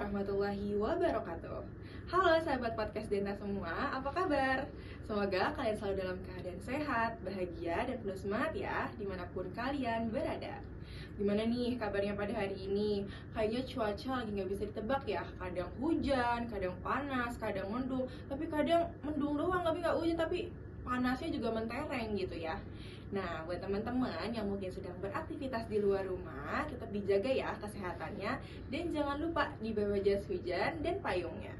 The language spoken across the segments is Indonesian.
warahmatullahi wabarakatuh. Halo sahabat podcast Denta semua, apa kabar? Semoga kalian selalu dalam keadaan sehat, bahagia, dan penuh semangat ya, dimanapun kalian berada. Gimana nih kabarnya pada hari ini? Kayaknya cuaca lagi gak bisa ditebak ya. Kadang hujan, kadang panas, kadang mendung. Tapi kadang mendung doang, tapi gak hujan, tapi panasnya juga mentereng gitu ya. Nah, buat teman-teman yang mungkin sedang beraktivitas di luar rumah, tetap dijaga ya kesehatannya, dan jangan lupa dibawa jas hujan dan payungnya.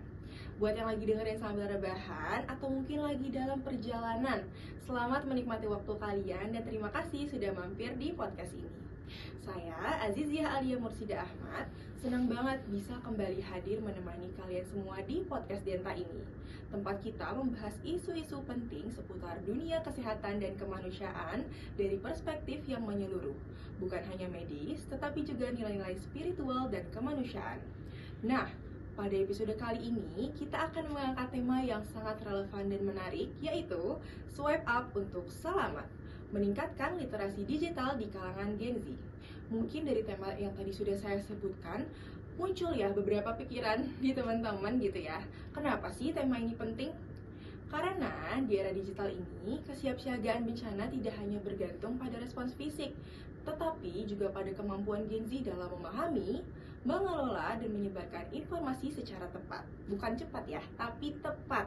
Buat yang lagi dengerin sambil rebahan atau mungkin lagi dalam perjalanan, selamat menikmati waktu kalian dan terima kasih sudah mampir di podcast ini. Saya Aziziah Alia Mursida Ahmad, senang banget bisa kembali hadir menemani kalian semua di podcast Denta ini. Tempat kita membahas isu-isu penting seputar dunia kesehatan dan kemanusiaan dari perspektif yang menyeluruh. Bukan hanya medis, tetapi juga nilai-nilai spiritual dan kemanusiaan. Nah, pada episode kali ini, kita akan mengangkat tema yang sangat relevan dan menarik, yaitu Swipe Up untuk Selamat, meningkatkan literasi digital di kalangan Gen Z. Mungkin dari tema yang tadi sudah saya sebutkan, muncul ya beberapa pikiran di teman-teman gitu ya. Kenapa sih tema ini penting? Karena di era digital ini, kesiapsiagaan bencana tidak hanya bergantung pada respons fisik, tetapi juga pada kemampuan Gen Z dalam memahami, mengelola, dan menyebarkan informasi secara tepat. Bukan cepat ya, tapi tepat.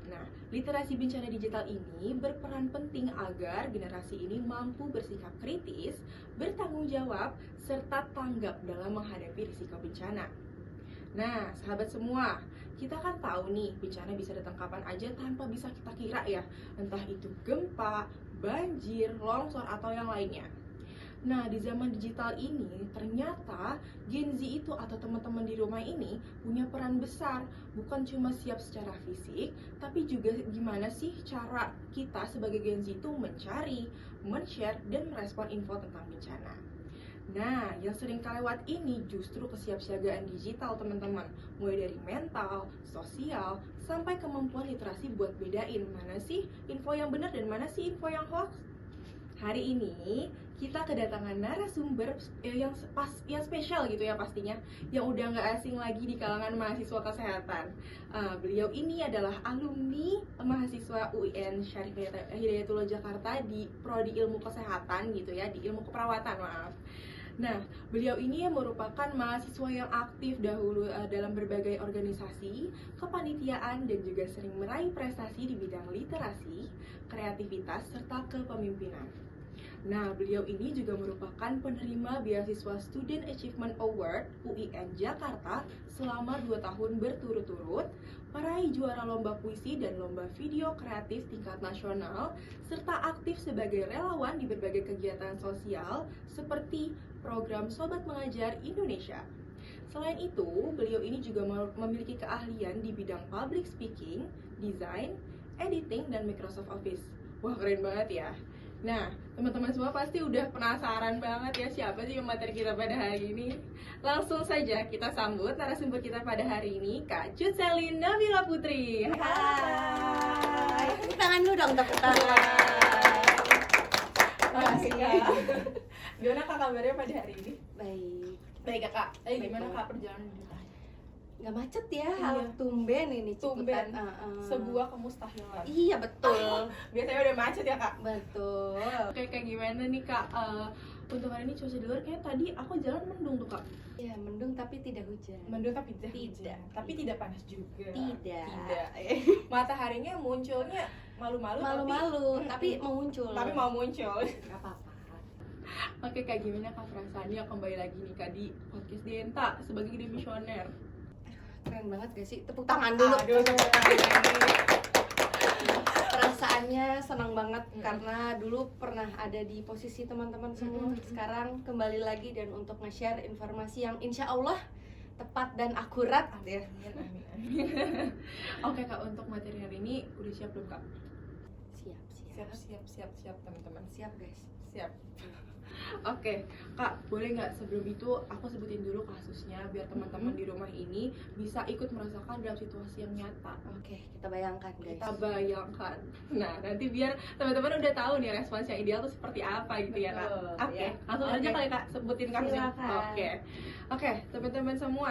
Nah, literasi bencana digital ini berperan penting agar generasi ini mampu bersikap kritis, bertanggung jawab, serta tanggap dalam menghadapi risiko bencana. Nah, sahabat semua, kita kan tahu nih bencana bisa datang kapan aja tanpa bisa kita kira ya, entah itu gempa, banjir, longsor, atau yang lainnya. Nah, di zaman digital ini, ternyata Gen Z itu atau teman-teman di rumah ini punya peran besar. Bukan cuma siap secara fisik, tapi juga gimana sih cara kita sebagai Gen Z itu mencari, men-share, dan merespon info tentang bencana. Nah, yang sering kelewat ini justru kesiapsiagaan digital teman-teman. Mulai dari mental, sosial, sampai kemampuan literasi buat bedain mana sih info yang benar dan mana sih info yang hoax. Hari ini kita kedatangan narasumber yang spesial gitu ya pastinya, yang udah nggak asing lagi di kalangan mahasiswa kesehatan. Beliau ini adalah alumni mahasiswa UIN Syarif Hidayatullah Jakarta di Prodi Ilmu Kesehatan gitu ya, di Ilmu Keperawatan maaf. Nah, beliau ini merupakan mahasiswa yang aktif dahulu dalam berbagai organisasi, kepanitiaan, dan juga sering meraih prestasi di bidang literasi, kreativitas, serta kepemimpinan. Nah, beliau ini juga merupakan penerima beasiswa Student Achievement Award UIN Jakarta selama 2 tahun berturut-turut, peraih juara lomba puisi dan lomba video kreatif tingkat nasional, serta aktif sebagai relawan di berbagai kegiatan sosial seperti program Sobat Mengajar Indonesia. Selain itu, beliau ini juga memiliki keahlian di bidang public speaking, design, editing, dan Microsoft Office. Wah, keren banget ya. Nah, teman-teman semua pasti udah penasaran banget ya siapa sih pemateri kita pada hari ini. Langsung saja kita sambut narasumber kita pada hari ini, Kak Cut Selin Nabila Putri. Hai. Tepuk tangan dulu dong, tepuk tangan. Makasih Kak. Gimana Kak kabarnya pada hari ini? Baik. Baik Kak. Gimana Kak perjalanan di Dubai? Nggak macet ya, Iya. Tumben ini Tumben. Ciputan. Sebuah kemustahilan. Iya betul. Biasanya udah macet ya Kak. Betul. Oke, kayak gimana nih Kak? Untuk hari ini cuaca di luar kayak tadi aku jalan mendung tuh Kak. Iya, mendung tapi tidak hujan. Mendung tapi tidak Tidak. hujan. Tapi tidak panas juga. Tidak. Mataharinya munculnya malu-malu Malu-malu, tapi mau muncul. tapi mau muncul. Nggak apa-apa. Oke, Kak, gimana Kak perasaannya kembali lagi nih Kak di podcast Denta sebagai demisioner? Keren banget gak sih? Tepuk tangan dulu. Aduh, tepuk tangan lagi. Perasaannya senang banget karena dulu pernah ada di posisi teman-teman semua. Sekarang kembali lagi dan untuk nge-share informasi yang insya Allah tepat dan akurat. Amin, amin. Oke Kak, untuk materi hari ini udah siap belum Kak? Siap teman-teman. Siap guys. Siap. Oke, Kak, boleh nggak sebelum itu aku sebutin dulu kasusnya biar teman-teman di rumah ini bisa ikut merasakan dalam situasi yang nyata. Oke, kita bayangkan guys. Kita bayangkan. Nah, nanti biar teman-teman udah tahu nih respons yang ideal tuh seperti apa gitu ya Kak. Betul, Oke, ya. langsung aja kali Kak sebutin kasusnya. Silakan. Oke, teman-teman semua.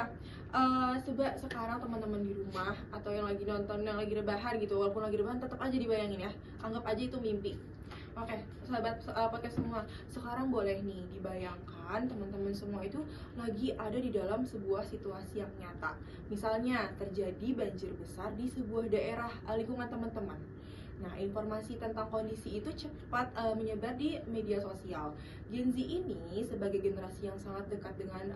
Coba sekarang teman-teman di rumah atau yang lagi nonton, yang lagi rebahan gitu, walaupun lagi rebahan tetap aja dibayangin ya, anggap aja itu mimpi. Oke, sahabat podcast semua, sekarang boleh nih dibayangkan teman-teman semua itu lagi ada di dalam sebuah situasi yang nyata. Misalnya terjadi banjir besar di sebuah daerah lingkungan teman-teman. Nah, informasi tentang kondisi itu cepat menyebar di media sosial. Gen Z ini sebagai generasi yang sangat dekat dengan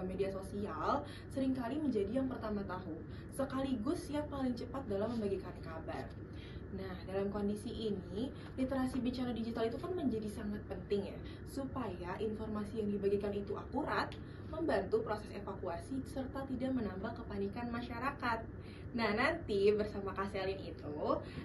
media sosial, seringkali menjadi yang pertama tahu, sekaligus yang paling cepat dalam membagikan kabar. Nah, dalam kondisi ini, literasi bencana digital itu kan menjadi sangat penting ya, supaya informasi yang dibagikan itu akurat, membantu proses evakuasi, serta tidak menambah kepanikan masyarakat. Nah, nanti bersama Kak Selin itu,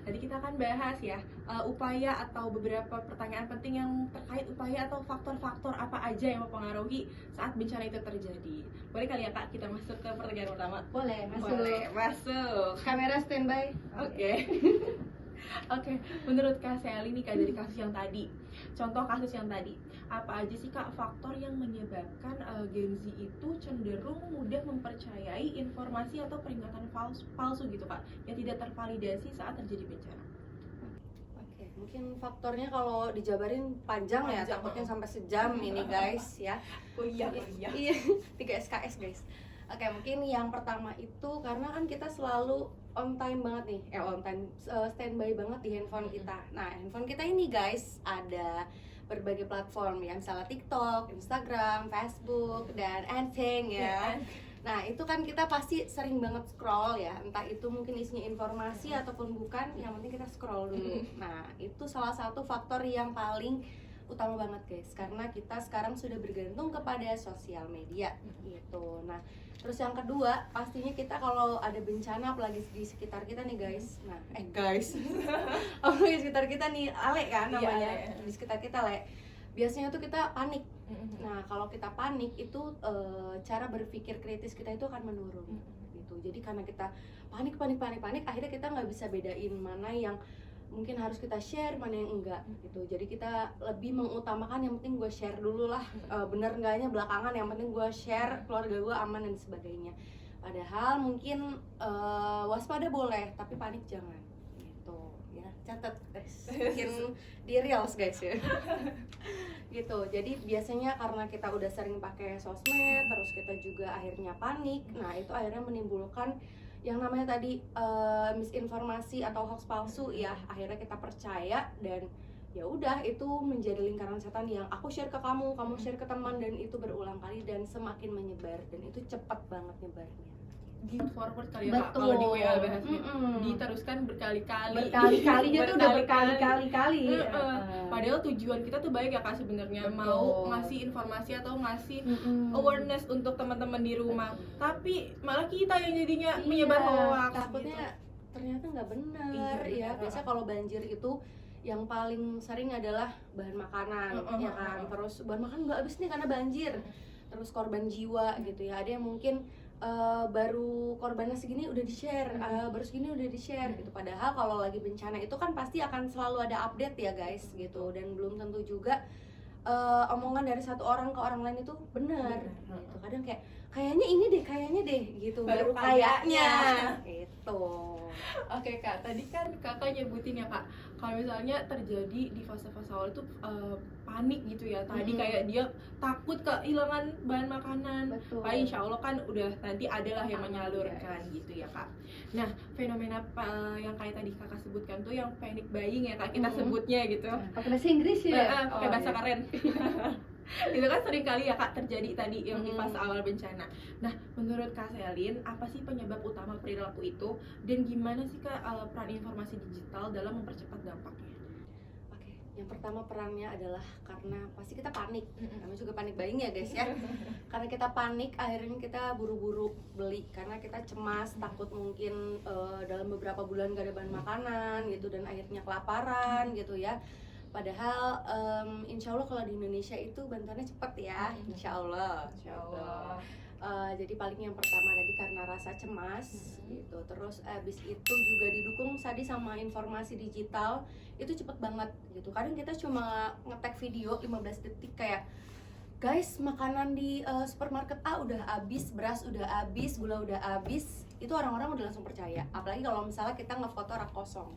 nanti kita akan bahas ya, upaya atau beberapa pertanyaan penting yang terkait upaya atau faktor-faktor apa aja yang mempengaruhi saat bencana itu terjadi. Boleh kali ya Kak, kita masuk ke pertanyaan pertama? Boleh, masuk. Boleh, masuk. Kamera standby. Oke. Oke, menurut Kak Selly nih Kak, dari kasus yang tadi, contoh kasus yang tadi, apa aja sih Kak faktor yang menyebabkan Gen Z itu cenderung mudah mempercayai informasi atau peringatan palsu gitu Kak, yang tidak tervalidasi saat terjadi bencana? Oke, mungkin faktornya kalau dijabarin panjang ya, takutnya sampai sejam ini guys ya. Iya. Iya, 3 SKS guys. Oke, mungkin yang pertama itu karena kan kita selalu on time banget nih, on time, standby banget di handphone kita. Nah, handphone kita ini guys ada berbagai platform ya, misalnya TikTok, Instagram, Facebook, dan anything ya. Nah, itu kan kita pasti sering banget scroll ya, entah itu mungkin isinya informasi ataupun bukan, yang penting kita scroll dulu. Nah, itu salah satu faktor yang paling utama banget guys, karena kita sekarang sudah bergantung kepada sosial media gitu. Nah, terus yang kedua pastinya kita kalau ada bencana apalagi di sekitar kita nih guys, nah guys apalagi di sekitar kita nih, Ale kan namanya, iya. Di sekitar kita Ale, biasanya tuh kita panik. Nah, kalau kita panik itu cara berpikir kritis kita itu akan menurun gitu. Jadi karena kita panik, akhirnya kita nggak bisa bedain mana yang mungkin harus kita share, mana yang enggak gitu. Jadi kita lebih mengutamakan yang penting gue share dulu lah, bener enggaknya belakangan, yang penting gue share, keluarga gue aman dan sebagainya. Padahal mungkin waspada boleh, tapi panik jangan gitu ya. Catat guys, mungkin di reels guys ya. Gitu. Jadi biasanya karena kita udah sering pakai sosmed, terus kita juga akhirnya panik. Nah, itu akhirnya menimbulkan yang namanya tadi misinformasi atau hoax palsu ya, akhirnya kita percaya dan ya udah itu menjadi lingkaran setan yang aku share ke kamu, kamu share ke teman, dan itu berulang kali dan semakin menyebar dan itu cepat banget nyebarnya. Di forward kali ya Kak, kalau di WA bahasnya diteruskan berkali-kali tuh udah berkali-kali. Padahal tujuan kita tuh baik ya Kak sebenarnya, mau ngasih informasi atau ngasih awareness untuk teman-teman di rumah, tapi malah kita yang jadinya menyebar hoax. Takutnya ternyata nggak benar ya. Biasa kalau banjir itu yang paling sering adalah bahan makanan ya kan, terus bahan makanan nggak habis nih karena banjir, terus korban jiwa gitu ya. Ada yang mungkin baru korbannya segini udah di-share, baru segini udah di-share gitu. Padahal kalau lagi bencana itu kan pasti akan selalu ada update ya guys gitu, dan belum tentu juga omongan dari satu orang ke orang lain itu benar gitu. Kadang kayaknya deh gitu, baru kayaknya gitu. Oke Kak, tadi kan Kakak nyebutin ya Kak, kalau misalnya terjadi di fase-fase awal itu panik gitu ya. Tadi kayak dia takut kehilangan bahan makanan. Pak, insya Allah kan udah nanti adalah yang menyalurkan gitu ya Kak. Nah, fenomena yang kayak tadi Kakak sebutkan tuh yang panic buying ya Kak, kita sebutnya gitu. Pakai bahasa Inggris ya? Pakai bahasa keren. Itu kan sering kali ya Kak terjadi tadi yang di fase awal bencana. Nah, menurut Kak Selin, apa sih penyebab utama perilaku itu dan gimana sih Kak peran informasi digital dalam mempercepat dampaknya? Oke, yang pertama perannya adalah karena pasti kita panik. Namanya juga panik buying ya guys ya. Karena kita panik, akhirnya kita buru-buru beli karena kita cemas, takut mungkin dalam beberapa bulan gak ada bahan makanan gitu, dan akhirnya kelaparan gitu ya. Padahal insya Allah kalau di Indonesia itu bantuannya cepat ya, insya Allah. Jadi paling yang pertama tadi karena rasa cemas gitu. Terus abis itu juga didukung tadi sama informasi digital itu cepet banget gitu. Kadang kita cuma nge-tag video 15 detik kayak guys, makanan di supermarket A udah habis, beras udah habis, gula udah habis, itu orang-orang udah langsung percaya. Apalagi kalau misalnya kita ngefoto rak kosong,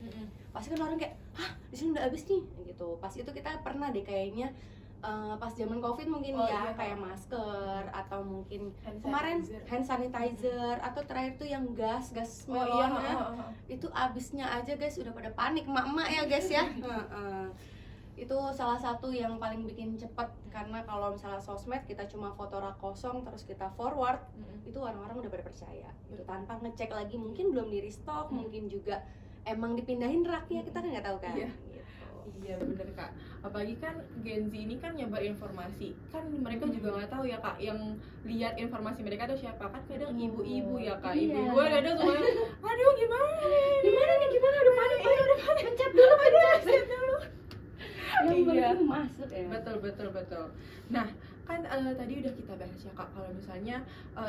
pasti kan orang kayak, hah, di sini udah habis nih, gitu. Pas itu kita pernah deh kayaknya pas zaman COVID mungkin Iya. kayak masker atau mungkin Hand kemarin sanitizer. hand sanitizer atau terakhir tuh yang gas Oh melon iya, itu abisnya aja guys udah pada panik emak-emak ya guys ya. Heeh. Itu salah satu yang paling bikin cepet karena kalau misalnya sosmed kita cuma foto rak kosong terus kita forward itu orang-orang udah pada percaya itu tanpa ngecek lagi mungkin belum di restock mungkin juga emang dipindahin raknya kita kan nggak tahu kan. Iya. Gitu. Iya bener Kak, apalagi kan Gen Z ini kan nyebar informasi, kan mereka juga nggak tahu ya Kak, yang lihat informasi mereka tuh siapa, kan kadang ibu-ibu ya Kak, Iya. ibu-ibu kadang suka, aduh gimana Gimana udah panik pencet dulu yang Iya. penting masuk ya. Betul. Nah kan tadi udah kita bahas ya Kak, kalau misalnya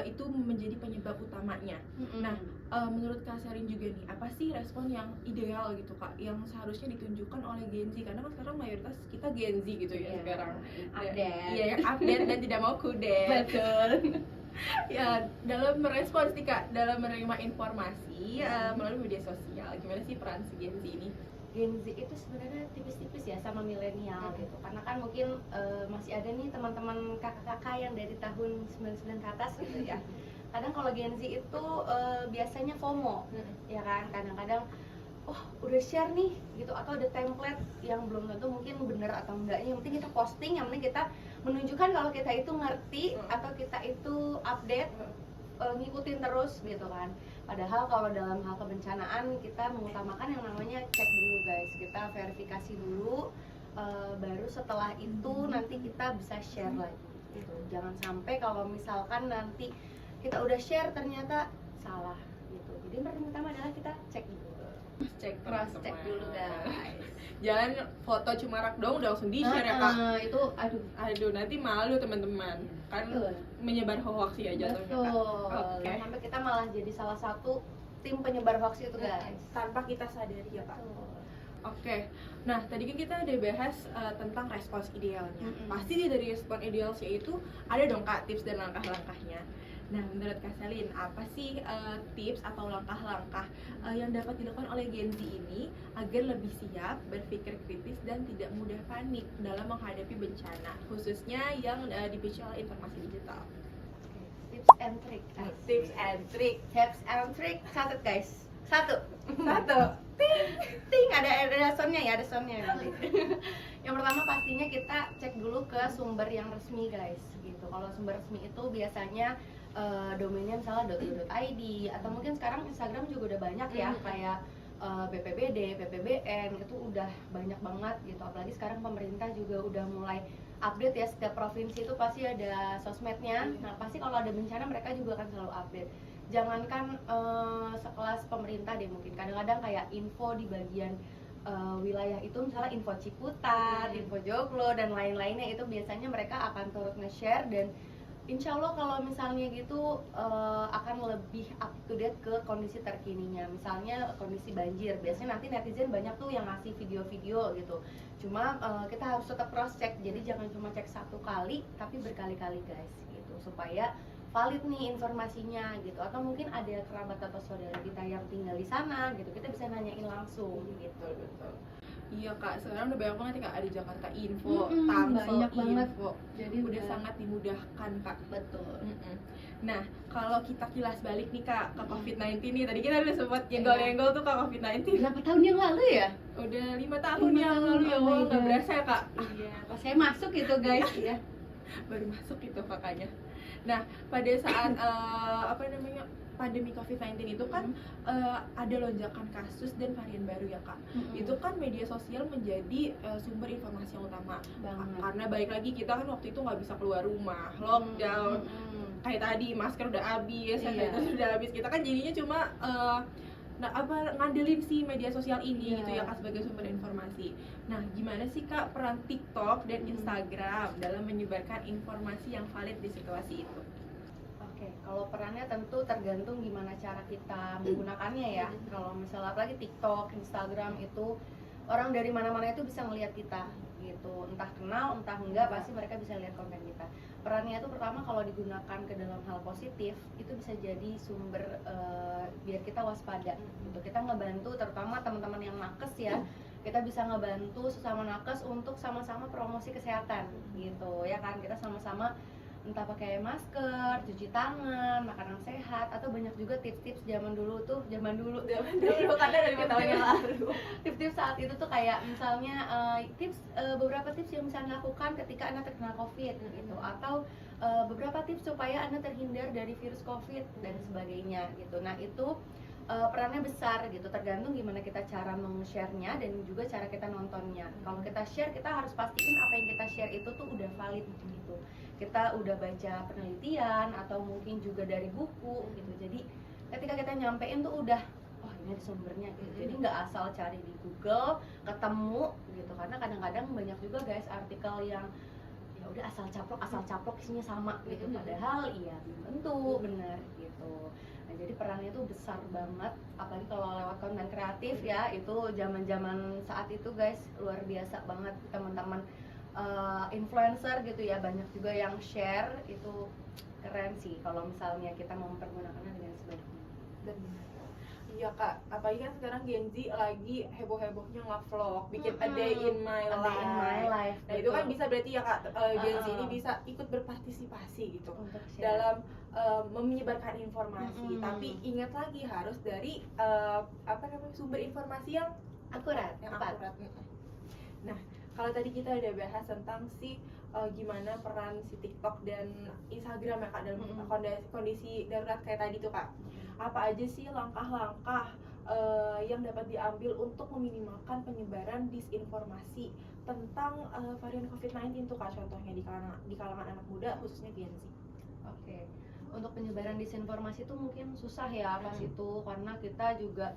itu menjadi penyebab utamanya. Nah, menurut Kak Selin juga nih, apa sih respon yang ideal gitu Kak, yang seharusnya ditunjukkan oleh Gen Z? Karena kan sekarang mayoritas kita Gen Z gitu ya sekarang. Update. Iya, yang update dan tidak mau kudet. Betul. Ya, dalam merespons nih Kak, dalam menerima informasi melalui media sosial, gimana sih peran si Gen Z ini? Gen Z itu sebenarnya tipis-tipis ya sama milenial gitu. Karena kan mungkin masih ada nih teman-teman kakak-kakak yang dari tahun 99 ke atas gitu ya. Kadang kalau Gen Z itu biasanya FOMO, ya kan. Kadang-kadang udah share nih gitu atau ada template yang belum tentu mungkin bener atau enggaknya. Yang penting kita posting, yang penting kita menunjukkan kalau kita itu ngerti atau kita itu update ngikutin terus gitu kan. Padahal kalau dalam hal kebencanaan kita mengutamakan yang namanya cek dulu guys, kita verifikasi dulu baru setelah itu nanti kita bisa share lagi gitu. Jangan sampai kalau misalkan nanti kita udah share ternyata salah gitu. Jadi yang pertama adalah kita cek dulu, cross check dulu guys. Jangan foto cuma rak dong udah langsung di share ya Kak. Itu Aduh nanti malu teman-teman, kan Betul. menyebar hoax ya jatuhnya Kak. Betul. Oke. Sampai kita malah jadi salah satu tim penyebar hoax itu guys. Tanpa kita sadari ya Kak. Betul. Oke, nah tadi kan kita udah bahas tentang respons idealnya. Pasti dari respons idealnya itu ada dong Kak tips dan langkah-langkahnya. Nah menurut Kak Selin, apa sih tips atau langkah-langkah yang dapat dilakukan oleh Gen Z ini agar lebih siap, berpikir kritis dan tidak mudah panik dalam menghadapi bencana, khususnya yang dipicu oleh informasi digital? Tips and trick. Tips and trick. Tips and trick. Catat guys. Satu. Ting ada soundnya ya, ada soundnya nanti. Yang pertama pastinya kita cek dulu ke sumber yang resmi guys gitu. Kalau sumber resmi itu biasanya domainnya misalnya .go.id atau mungkin sekarang Instagram juga udah banyak ya kayak BPBD, PPBN itu udah banyak banget gitu. Apalagi sekarang pemerintah juga udah mulai update ya, setiap provinsi itu pasti ada sosmednya. Nah pasti kalau ada bencana mereka juga akan selalu update. Jangankan sekelas pemerintah deh, mungkin kadang-kadang kayak info di bagian wilayah itu misalnya info Ciputat, info Joglo dan lain-lainnya itu biasanya mereka akan turut nge-share dan insya Allah kalau misalnya gitu akan lebih up to date ke kondisi terkininya. Misalnya kondisi banjir, biasanya nanti netizen banyak tuh yang ngasih video-video gitu. Cuma kita harus tetap cross check, jadi jangan cuma cek satu kali tapi berkali-kali guys gitu, supaya valid nih informasinya gitu. Atau mungkin ada kerabat atau saudara kita yang tinggal di sana gitu, kita bisa nanyain langsung gitu. Betul. Iya Kak, sekarang udah banyak banget ya Kak, ada Jakarta Info, banyak Tangsel banget. Info. Jadi udah sangat dimudahkan Kak. Betul. Nah, kalau kita kilas balik nih Kak ke COVID-19 nih, tadi kita udah sempat nyenggol-nyenggol tuh ke COVID-19. Berapa tahun yang lalu ya? Udah 5 tahun yang lalu ya, wah nggak berasa ya Kak. Iya, pas saya masuk itu guys ya. Baru masuk itu makanya. Nah, pada saat pandemi COVID-19 itu kan ada lonjakan kasus dan varian baru ya Kak. Itu kan media sosial menjadi sumber informasi yang utama. Karena balik lagi kita kan waktu itu nggak bisa keluar rumah, lockdown. Kayak tadi masker udah habis, sanitizer udah habis. Kita kan jadinya cuma ngandelin si media sosial ini gitu ya Kak sebagai sumber informasi. Nah, gimana sih Kak peran TikTok dan Instagram dalam menyebarkan informasi yang valid di situasi itu? Oke, kalau perannya tentu tergantung gimana cara kita menggunakannya ya. Kalau misalnya apalagi TikTok, Instagram itu orang dari mana-mana itu bisa ngelihat kita gitu, entah kenal entah enggak pasti mereka bisa lihat konten kita. Perannya itu pertama kalau digunakan ke dalam hal positif itu bisa jadi sumber biar kita waspada gitu. Kita ngebantu terutama teman-teman yang nakes ya, kita bisa ngebantu sesama nakes untuk sama-sama promosi kesehatan gitu ya kan. Kita sama-sama entah pakai masker, cuci tangan, makanan sehat, atau banyak juga tips-tips zaman dulu karena dari tahun yang lalu. Tips-tips saat itu tuh kayak misalnya beberapa tips yang bisa Anda lakukan ketika Anda terkena COVID gitu, atau beberapa tips supaya Anda terhindar dari virus COVID dan sebagainya gitu. Nah, itu perannya besar gitu, tergantung gimana kita cara meng-share-nya dan juga cara kita nontonnya. Kalau kita share, kita harus pastiin apa yang kita share itu tuh udah valid gitu. Kita udah baca penelitian atau mungkin juga dari buku gitu. Jadi ketika kita nyampein tuh udah, oh ini ada sumbernya gitu. Jadi nggak asal cari di Google ketemu gitu, karena kadang-kadang banyak juga guys artikel yang ya udah asal caplok isinya sama gitu, padahal iya belum tentu benar gitu. Nah, jadi perannya itu besar banget, apalagi kalau lewat konten kreatif ya, itu zaman-zaman saat itu guys luar biasa banget teman-teman influencer gitu ya, banyak juga yang share, itu keren sih kalau misalnya kita mempergunakannya dengan sebaiknya. Iya kak, apalagi kan sekarang Gen Z lagi heboh-hebohnya nge-vlog, bikin a day in my life. Nah itu kan bisa berarti ya kak, Gen Z ini bisa ikut berpartisipasi gitu dalam menyebarkan informasi. Tapi ingat lagi harus dari sumber informasi yang akurat. Nah, kalau tadi kita udah bahas tentang gimana peran si TikTok dan Instagram ya kak dalam kondisi darurat kayak tadi tuh kak. Apa aja sih langkah-langkah yang dapat diambil untuk meminimalkan penyebaran disinformasi tentang varian COVID-19 tuh kak, contohnya di kalangan anak muda khususnya Gen Z? Oke. Untuk penyebaran disinformasi itu mungkin susah ya pas itu, karena kita juga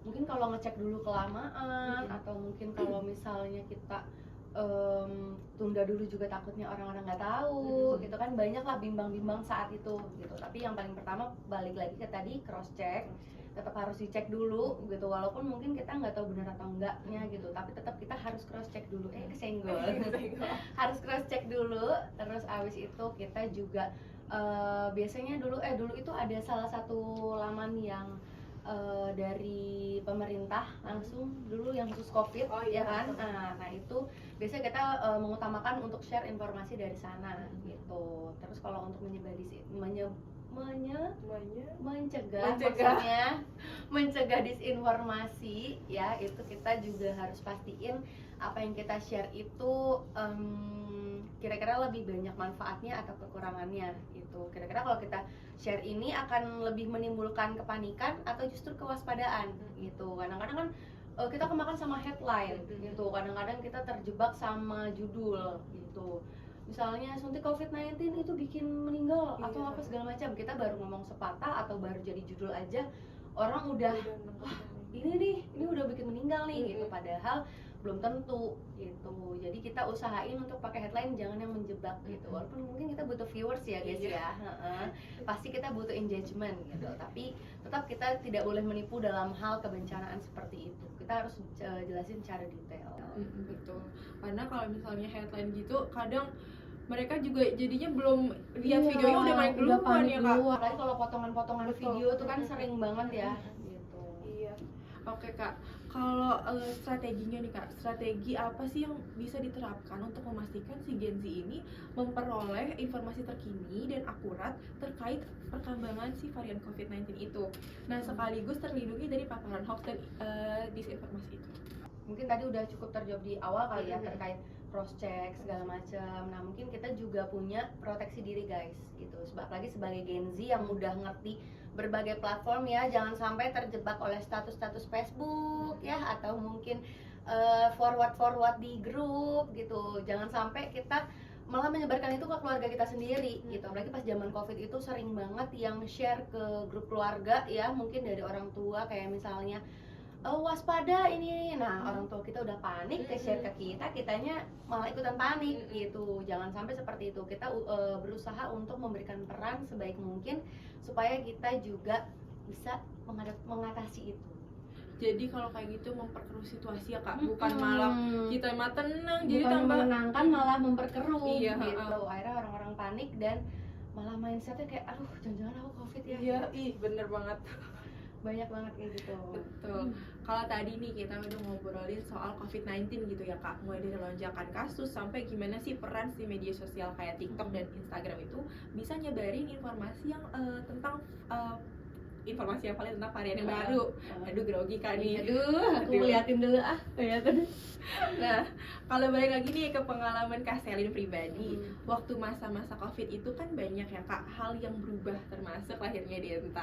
mungkin kalau ngecek dulu kelamaan atau mungkin kalau misalnya kita tunda dulu juga takutnya orang-orang nggak tahu gitu kan, banyak lah bimbang-bimbang saat itu gitu. Tapi yang paling pertama balik lagi ke tadi, cross check, tetap harus dicek dulu gitu, walaupun mungkin kita nggak tahu benar atau enggaknya gitu, tapi tetap kita harus cross check dulu. Kesenggol harus cross check dulu. Terus abis itu kita juga biasanya dulu itu ada salah satu laman yang dari pemerintah langsung dulu yang khusus COVID ya kan. Nah itu biasanya kita mengutamakan untuk share informasi dari sana gitu. Terus kalau untuk mencegah disinformasi ya, itu kita juga harus pastiin apa yang kita share itu kira-kira lebih banyak manfaatnya atau kekurangannya gitu. Kira-kira kalau kita share ini akan lebih menimbulkan kepanikan atau justru kewaspadaan gitu. Kadang-kadang kan kita kemakan sama headline gitu, kadang-kadang kita terjebak sama judul gitu. Misalnya suntik COVID-19 itu bikin meninggal atau apa segala macam, kita baru ngomong sepatah atau baru jadi judul aja orang udah ini udah bikin meninggal nih gitu, padahal belum tentu gitu. Jadi kita usahain untuk pakai headline jangan yang menjebak gitu, walaupun mungkin kita butuh viewers ya guys ya, pasti kita butuh engagement gitu, tapi tetap kita tidak boleh menipu dalam hal kebencanaan seperti itu. Kita harus jelasin secara detail. Betul, karena kalau misalnya headline gitu kadang mereka juga jadinya belum lihat videonya udah main duluan ya kak. Apalagi kalau potongan-potongan video tuh kan sering banget ya gitu. Iya. Oke kak, kalau strateginya nih kak, strategi apa sih yang bisa diterapkan untuk memastikan si Gen Z ini memperoleh informasi terkini dan akurat terkait perkembangan si varian COVID-19 itu, nah sekaligus terlindungi dari paparan hoax dan disinformasi itu? Mungkin tadi udah cukup terjawab di awal kali ya, terkait cross check segala macam. Nah mungkin kita juga punya proteksi diri guys gitu, apalagi sebagai Gen Z yang udah ngerti berbagai platform ya, jangan sampai terjebak oleh status-status Facebook ya, atau mungkin forward di grup gitu. Jangan sampai kita malah menyebarkan itu ke keluarga kita sendiri gitu. Apalagi pas zaman COVID itu sering banget yang share ke grup keluarga ya, mungkin dari orang tua kayak misalnya waspada ini. Nah orang tua kita udah panik ke share ke kita, kitanya malah ikutan panik gitu. Jangan sampai seperti itu. Kita berusaha untuk memberikan peran sebaik mungkin supaya kita juga bisa mengatasi itu. Jadi kalau kayak gitu memperkeruh situasi ya Kak, bukan malah kita mah tenang, jadi bukan tambah menenangkan malah memperkeruh. Iya, gitu. Akhirnya orang-orang panik dan malah mindsetnya kayak aduh jangan-jangan aku covid ya. Iya, ih bener banget. Banyak banget kayak gitu. Betul. Kalau tadi nih kita udah ngobrolin soal COVID-19 gitu ya Kak, mulai dari lonjakan kasus sampai gimana sih peran si media sosial kayak TikTok dan Instagram itu bisa nyebarin informasi yang tentang informasi yang paling tentang varian yang baru. Aduh grogi kan nih. Aduh, aku liatin dulu kelihatan. Nah, kalau balik lagi nih ke pengalaman Kak Selin pribadi, waktu masa-masa COVID itu kan banyak ya Kak hal yang berubah termasuk lahirnya Denta.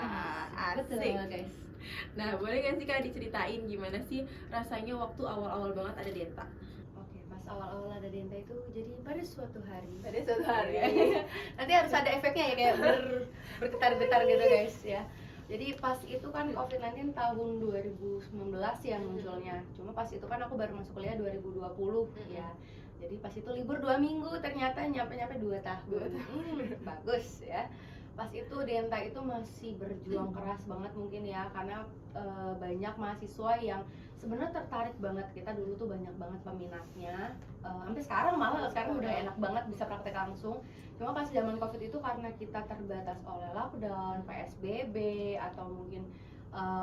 Betul Asik. guys. Nah, boleh nggak sih Kak diceritain gimana sih rasanya waktu awal-awal banget ada Denta? Oke, pas awal-awal ada Denta itu jadi pada suatu hari. Pada suatu hari. Nanti harus ada efeknya ya kayak bergetar-getar gitu guys ya. Jadi pas itu kan COVID-19 tahun 2019 ya munculnya. Cuma pas itu kan aku baru masuk kuliah 2020 ya. Jadi pas itu libur 2 minggu ternyata nyampe-nyampe 2 tahun. Bagus ya. Pas itu Denta itu masih berjuang keras banget mungkin ya, karena banyak mahasiswa yang sebenarnya tertarik banget. Kita dulu tuh banyak banget peminatnya. Sampai sekarang malah sekarang udah enak banget bisa praktek langsung. Cuma pas zaman COVID itu karena kita terbatas oleh lockdown, PSBB, atau mungkin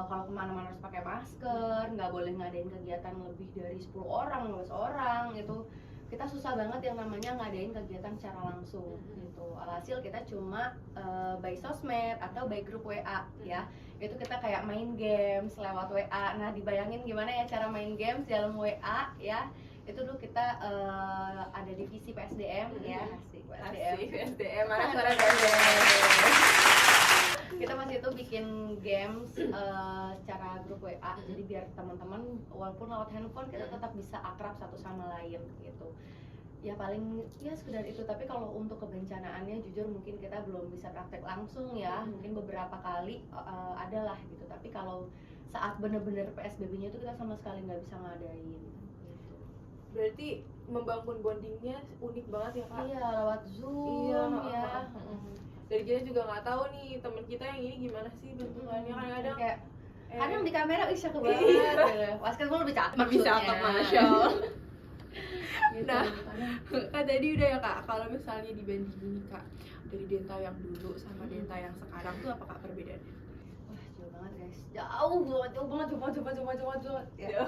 kalau kemana-mana harus pakai masker, nggak boleh ngadain kegiatan lebih dari 10 orang, 12 orang gitu. Kita susah banget yang namanya ngadain kegiatan secara langsung gitu. Alhasil kita cuma by sosmed atau by grup WA ya. Itu kita kayak main games lewat WA. Nah, dibayangin gimana ya cara main games dalam WA ya. Itu dulu kita ada divisi PSDM ya. Asik PSDM. Mana suara kita masih itu bikin games secara grup WA. Jadi biar teman-teman walaupun lewat handphone kita tetap bisa akrab satu sama lain gitu. Ya paling ya sekedar itu, tapi kalau untuk kebencanaannya jujur mungkin kita belum bisa praktek langsung ya. Mungkin beberapa kali adalah gitu. Tapi kalau saat bener-bener PSBB-nya itu kita sama sekali nggak bisa ngadain gitu. Berarti membangun bondingnya unik banget ya Kak? Iya, lewat Zoom ya. Dari kita juga nggak tahu nih teman kita yang ini gimana sih bentukannya, kadang-kadang kayak kadang di kamera cakep banget gitu. Pas kan gue lebih cakep Masya Allah. Gitu, Nah, kan tadi udah ya Kak, kalau misalnya dibandingin Kak dari Denta yang dulu sama Denta yang sekarang tuh apa Kak perbedaannya? wah jauh banget guys, jauh banget ya.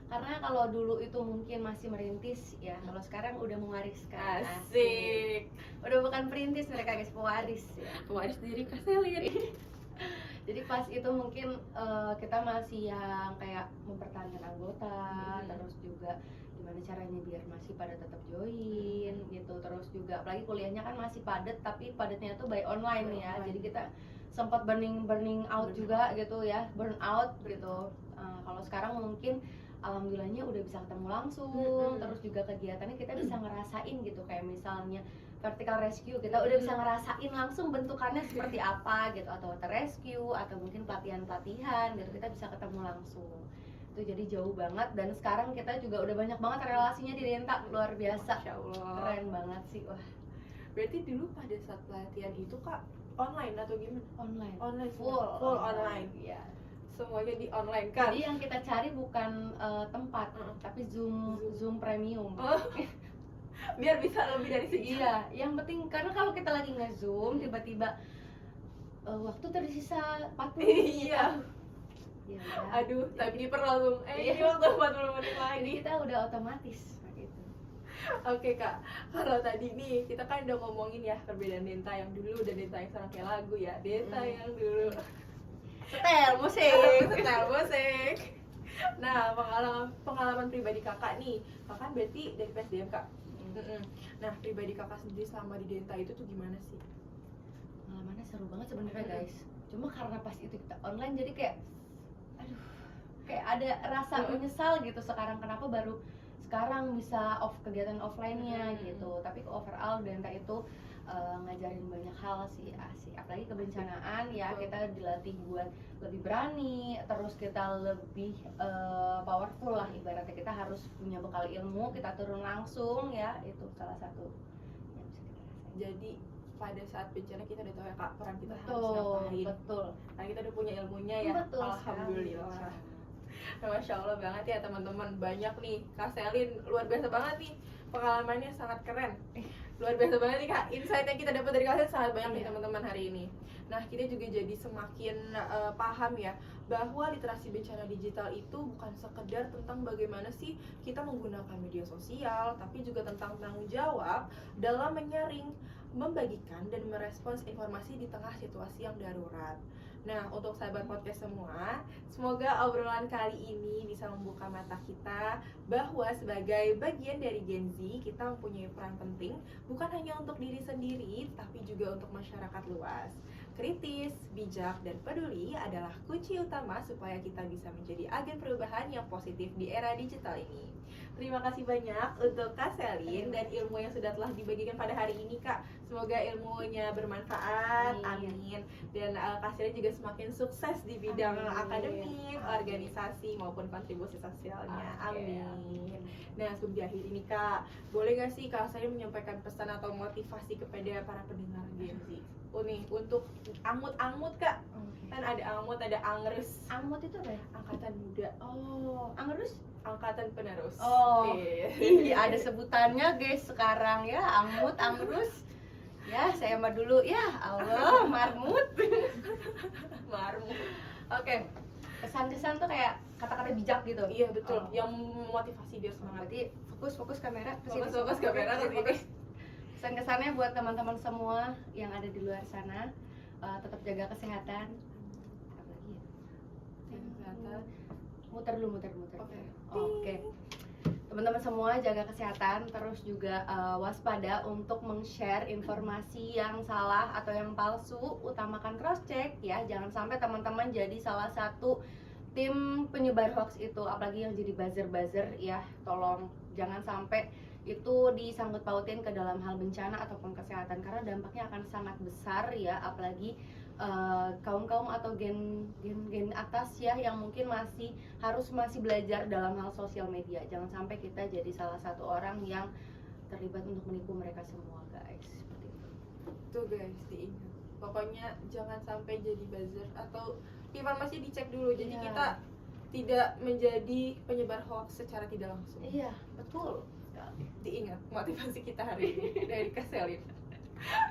Karena kalau dulu itu mungkin masih merintis ya, kalau sekarang udah mewariskan. Asik. Udah bukan perintis mereka guys, pewaris ya. Pewaris diri Kak Selin. Jadi pas itu mungkin kita masih yang kayak mempertahankan anggota, terus juga gimana caranya biar masih pada tetap join gitu. Terus juga apalagi kuliahnya kan masih padat, tapi padatnya tuh by online ya. Jadi kita sempat burning out juga gitu ya, burn out gitu. Kalau sekarang mungkin alhamdulillahnya udah bisa ketemu langsung, terus juga kegiatannya kita bisa ngerasain gitu, kayak misalnya vertical rescue kita udah bisa ngerasain langsung bentukannya seperti apa gitu, atau water rescue atau mungkin pelatihan gitu, kita bisa ketemu langsung. Itu jadi jauh banget, dan sekarang kita juga udah banyak banget relasinya di Denta, luar biasa. Masya Allah. Keren banget sih. Wah, Berarti dulu pada saat pelatihan itu Kak online atau gimana? online Full online. Iya. Semuanya di online kan? Jadi yang kita cari bukan tempat, tapi Zoom premium. Biar bisa lebih dari segi. Iya, yang penting karena kalau kita lagi nge-Zoom tiba-tiba waktu tersisa 40 menit. Iya. Ya, Aduh, tapi langsung ini waktu 40 menit jadi lagi. kita udah otomatis gitu. Oke Kak, kalau tadi nih kita kan udah ngomongin ya perbedaan Denta yang dulu dan Denta yang sekarang, kayak lagu ya. Denta yang dulu Setel musik. Nah, pengalaman pribadi Kakak nih. Kakak berarti dari PSDM Kak. Nah, pribadi Kakak sendiri selama di Denta itu tuh gimana sih? Pengalamannya seru banget sebenarnya guys. Cuma karena pas itu kita online jadi kayak aduh, kayak ada rasa menyesal gitu sekarang kenapa baru sekarang bisa kegiatan offline-nya gitu. Tapi overall Denta itu ngajarin banyak hal sih, asik. Apalagi kebencanaan ya, kita dilatih buat lebih berani, terus kita lebih powerful lah ibaratnya. Kita harus punya bekal ilmu, kita turun langsung ya, itu salah satu yang bisa kita rasain. Jadi pada saat bencana kita udah tahu ya Kak peran kita harus Betul, ngapain. betul. Nah, kita udah punya ilmunya ya. Betul Alhamdulillah. sekali. Masya Allah banget ya teman-teman, banyak nih Kak Selin, luar biasa banget nih pengalamannya, sangat keren, luar biasa banget nih Kak, insight yang kita dapat dari Kak Selin sangat banyak nih teman-teman hari ini. Nah kita juga jadi semakin paham ya bahwa literasi bencana digital itu bukan sekedar tentang bagaimana sih kita menggunakan media sosial, tapi juga tentang tanggung jawab dalam menyaring, membagikan, dan merespons informasi di tengah situasi yang darurat. Nah, untuk sahabat podcast semua, semoga obrolan kali ini bisa membuka mata kita bahwa sebagai bagian dari Gen Z, kita mempunyai peran penting bukan hanya untuk diri sendiri, tapi juga untuk masyarakat luas. Kritis, bijak, dan peduli adalah kunci utama supaya kita bisa menjadi agen perubahan yang positif di era digital ini. Terima kasih banyak untuk Kak Selin dan ilmu yang sudah telah dibagikan pada hari ini Kak. Semoga ilmunya bermanfaat, amin. Dan Kak Selin juga semakin sukses di bidang akademik, organisasi maupun kontribusi sosialnya, amin. Nah sebelum diakhiri nih Kak, boleh gak sih Kak Selin menyampaikan pesan atau motivasi kepada para pendengar Gen Z? Nih untuk Angmut Kak, kan ada Angmut, ada Angerus. Angmut itu apa ya? Angkatan muda. Oh, Angerus? Angkatan penerus. Oh, iya ada sebutannya guys sekarang ya, Angmut, Angerus. Ya, saya mah dulu ya, Allah, Marmut. Marmut. Oke. Kesan-kesan tuh kayak kata-kata bijak gitu. Iya betul, yang memotivasi dia semangat. Berarti fokus kamera ke sini. Fokus kamera ke sini. Kesan-kesannya buat teman-teman semua yang ada di luar sana, tetap jaga kesehatan. Apa lagi ya? Kesehatan. Muter dulu. Oke. Teman-teman semua jaga kesehatan, terus juga waspada untuk meng-share informasi yang salah atau yang palsu. Utamakan cross check ya, jangan sampai teman-teman jadi salah satu tim penyebar hoax itu, apalagi yang jadi buzzer ya. Tolong jangan sampai itu disangkut pautin ke dalam hal bencana ataupun kesehatan, karena dampaknya akan sangat besar ya, apalagi kaum atau gen atas ya yang mungkin masih belajar dalam hal sosial media. Jangan sampai kita jadi salah satu orang yang terlibat untuk menipu mereka semua guys, seperti itu. Tuh guys, diingat, pokoknya jangan sampai jadi buzzer atau informasi dicek dulu, jadi kita tidak menjadi penyebar hoax secara tidak langsung. Iya betul. Diingat motivasi kita hari ini dari Kak Selin.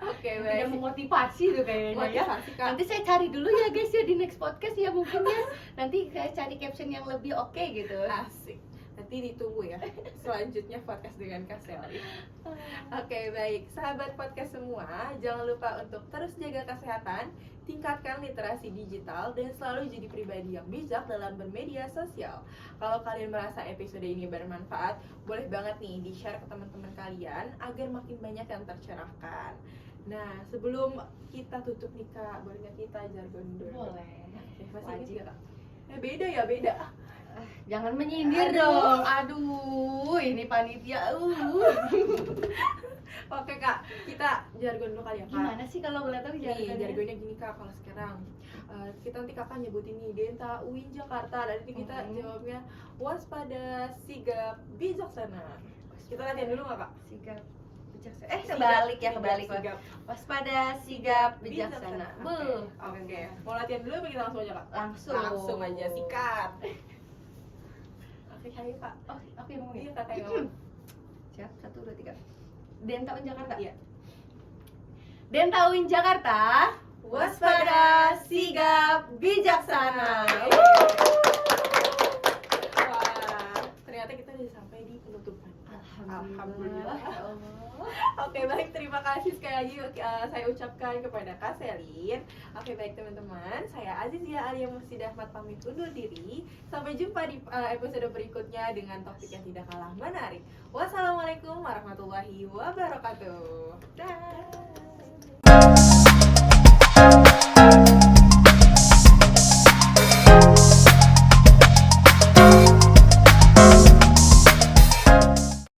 Oke, baik. Memotivasi tuh kayaknya motivasi, ya. Nanti saya cari dulu ya guys ya di next podcast ya mungkin ya. Nanti saya cari caption yang lebih oke gitu. Asik. Nanti ditunggu ya selanjutnya podcast dengan Kak Selin. Oke, baik. Sahabat podcast semua, jangan lupa untuk terus jaga kesehatan, tingkatkan literasi digital, dan selalu jadi pribadi yang bijak dalam bermedia sosial. Kalau kalian merasa episode ini bermanfaat, boleh banget nih di-share ke teman-teman kalian agar makin banyak yang tercerahkan. Nah, sebelum kita tutup nih Kak, boleh nggak kita jargon dulu? Boleh. Masih wajib Kak? Beda. Jangan menyindir dong. Aduh, ini panitia. Oke Kak, kita jargon dulu kali ya Kak. Gimana sih kalau boleh tahu jargonnya? Jargonnya gini Kak, kalau sekarang kita nanti Kakak nyebutin nih Denta UIN Jakarta, dan nanti kita jawabnya waspada, sigap, bijaksana. Kita latihan dulu nggak Kak? Sigap, bijaksana. Kebalik. Sigap. Waspada, sigap, bijaksana. Oke. Mau latihan dulu apa kita langsung aja Kak? Langsung aja, sikat. Oke, ayo Kak. Oh, aku yang ngomong ya? Iya Kak, yang ngomong. Siap, 1, 2, 3. Denta UIN Jakarta. Iya. Denta UIN Jakarta, waspada, sigap, bijaksana. Wah, ternyata kita udah sampai di penutupan. Alhamdulillah. Oke, baik, terima kasih sekali lagi saya ucapkan kepada Kak Selin. Oke, baik teman-teman, saya Azizia Alia Mursid Ahmad pamit undur diri. Sampai jumpa di episode berikutnya dengan topik yang tidak kalah menarik. Wassalamualaikum warahmatullahi wabarakatuh. Dah.